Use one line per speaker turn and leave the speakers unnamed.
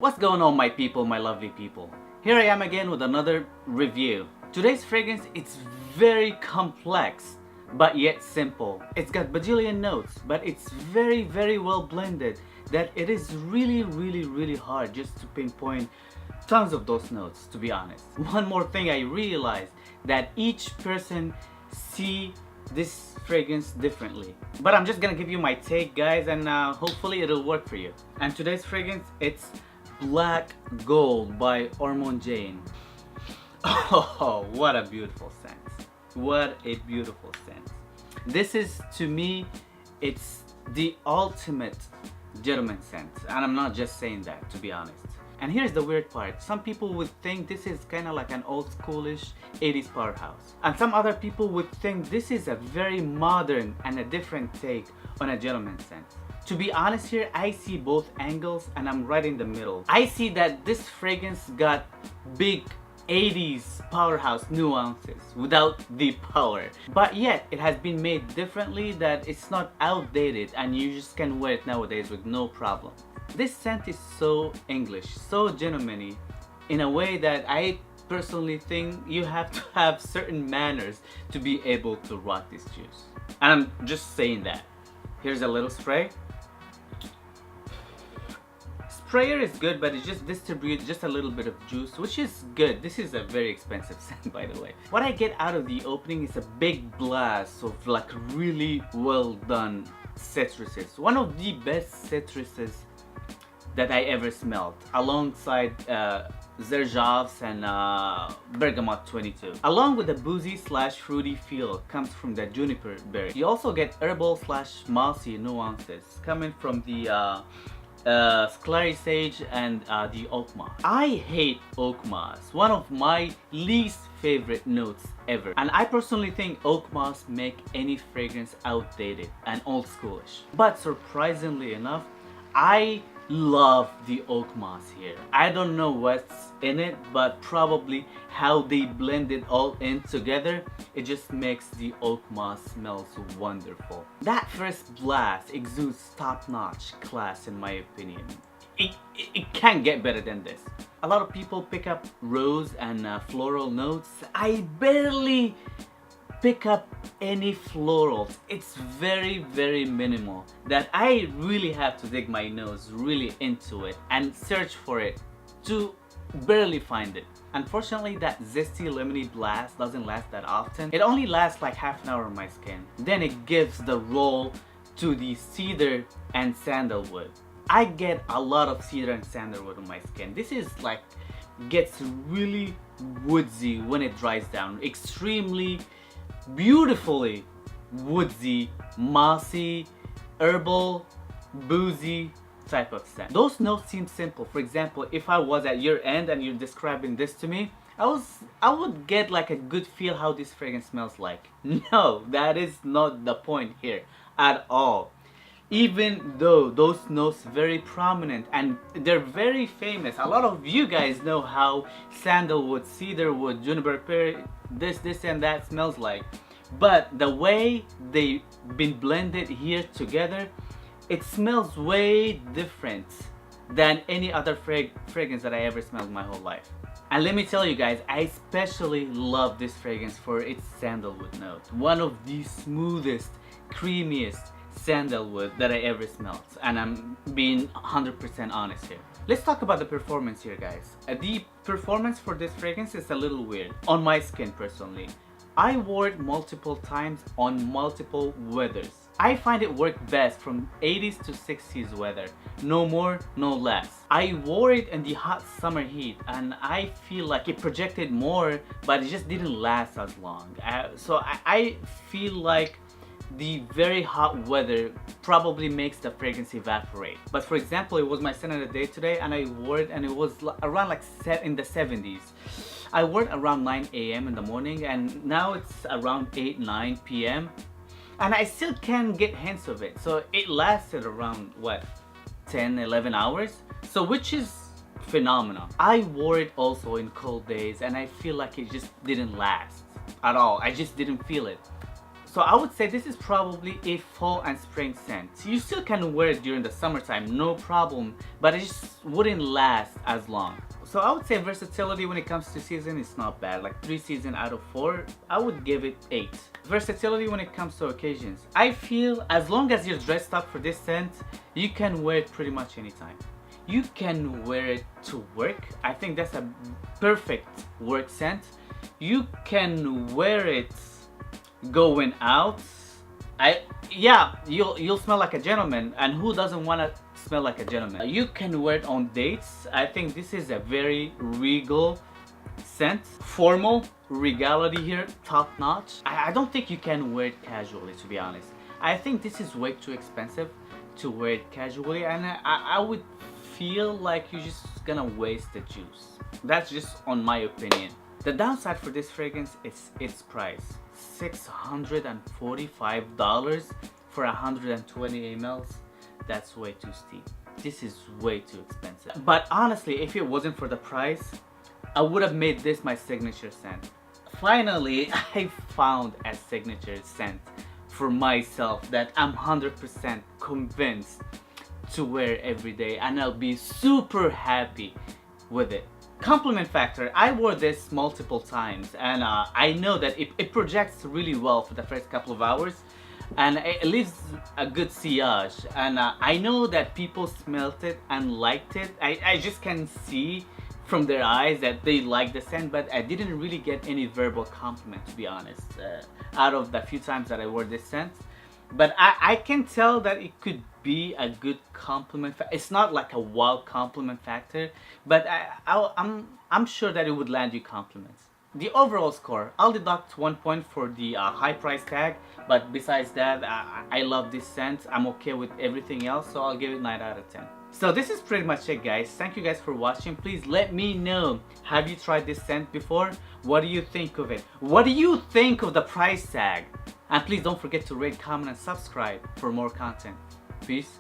What's going on, my people, my lovely people? Here I am again with another review. Today's fragrance, it's very complex but yet simple. It's got bajillion notes, but it's very well blended that it is really hard just to pinpoint tons of those notes, to be honest. One more thing I realized, that each person see this fragrance differently, but I'm just gonna give you my take, guys, and hopefully it'll work for you. And today's fragrance, it's Black Gold by Jayne. Oh, what a beautiful scent. What a beautiful scent. This is, to me, it's the ultimate gentleman scent, and I'm not just saying that, to be honest. And here's the weird part. Some people would think this is kind of like an old schoolish 80s powerhouse, and some other people would think this is a very modern and a different take on a gentleman scent. To be honest here, I see both angles and I'm right in the middle. I see that this fragrance got big 80s powerhouse nuances without the power, but yet it has been made differently, that it's not outdated and you just can wear it nowadays with no problem. This scent is so English, so gentleman-y, in a way that I personally think you have to have certain manners to be able to rock this juice. And I'm just saying that. Here's a little spray. Sprayer is good, but it just distributes just a little bit of juice, which is good. This is a very expensive scent, by the way. What I get out of the opening is a big blast of like really well done citruses. One of the best citruses that I ever smelled, alongside Zerjavs and Bergamot 22. Along with the boozy slash fruity feel comes from the juniper berry. You also get herbal slash mossy nuances coming from the Sclary Sage and the oak moss. I hate oak moss, one of my least favorite notes ever. And I personally think oak moss make any fragrance outdated and old schoolish. But surprisingly enough, I love the oak moss here. I don't know what's in it, but probably how they blend it all in together, it just makes the oak moss smells wonderful. That first blast exudes top-notch class, in my opinion. It can't get better than this. A lot of people pick up rose and floral notes. I barely pick up any florals. It's very minimal, that I really have to dig my nose really into it and search for it to barely find it. Unfortunately, that zesty lemony blast doesn't last that often. It only lasts like half an hour on my skin. Then it gives the roll to the cedar and sandalwood. I get a lot of cedar and sandalwood on my skin. This is like, gets really woodsy when it dries down. Extremely beautifully woodsy, mossy, herbal, boozy type of scent. Those notes seem simple. For example, if I was at your end and you're describing this to me, I would get like a good feel how this fragrance smells like. No, that is not the point here at all. Even though those notes very prominent and they're very famous. A lot of you guys know how sandalwood, cedarwood, juniper berry, this and that smells like. But the way they've been blended here together, it smells way different than any other fragrance that I ever smelled my whole life. And let me tell you guys, I especially love this fragrance for its sandalwood note. One of the smoothest, creamiest sandalwood that I ever smelled, and I'm being 100% honest here. Let's talk about the performance here, guys. The performance for this fragrance is a little weird on my skin personally. I wore it multiple times on multiple weathers. I find it worked best from 80s to 60s weather, no more, no less. I wore it in the hot summer heat and I feel like it projected more, but it just didn't last as long. So I feel like the very hot weather probably makes the fragrance evaporate. But for example, it was my scent of the day today and I wore it and it was around like in the 70s. I wore it around 9 a.m. in the morning and now it's around 8-9 p.m. and I still can get hints of it. So it lasted around what, 10-11 hours, so which is phenomenal. I wore it also in cold days and I feel like it just didn't last at all. I just didn't feel it. So I would say this is probably a fall and spring scent. You still can wear it during the summertime, no problem, but it just wouldn't last as long. So I would say versatility when it comes to season is not bad. Like 3 season out of 4, I would give it 8. Versatility when it comes to occasions. I feel as long as you're dressed up for this scent, you can wear it pretty much anytime. You can wear it to work. I think that's a perfect work scent. You can wear it going out. Yeah, you'll smell like a gentleman, and who doesn't want to smell like a gentleman? You can wear it on dates. I think this is a very regal scent. Formal regality here, top notch. I don't think you can wear it casually, to be honest. I think this is way too expensive to wear it casually, and I would feel like you're just gonna waste the juice. That's just on my opinion. The downside for this fragrance is its price. $645 for 120 mls. That's way too steep. This is way too expensive. But honestly, if it wasn't for the price, I would have made this my signature scent. Finally, I found a signature scent for myself that I'm 100% convinced to wear every day, and I'll be super happy with it. Compliment factor. I wore this multiple times, and I know that it projects really well for the first couple of hours, and it leaves a good sillage, and I know that people smelt it and liked it. I just can see from their eyes that they like the scent, but I didn't really get any verbal compliment, to be honest, out of the few times that I wore this scent. But I can tell that it could be a good compliment. It's not like a wow compliment factor, but I'm sure that it would land you compliments. The overall score, I'll deduct 1 point for the high price tag, but besides that, I love this scent. I'm okay with everything else, so I'll give it 9 out of 10. So this is pretty much it, guys. Thank you guys for watching. Please let me know, have you tried this scent before? What do you think of it? What do you think of the price tag? And please don't forget to rate, comment, and subscribe for more content. Peace.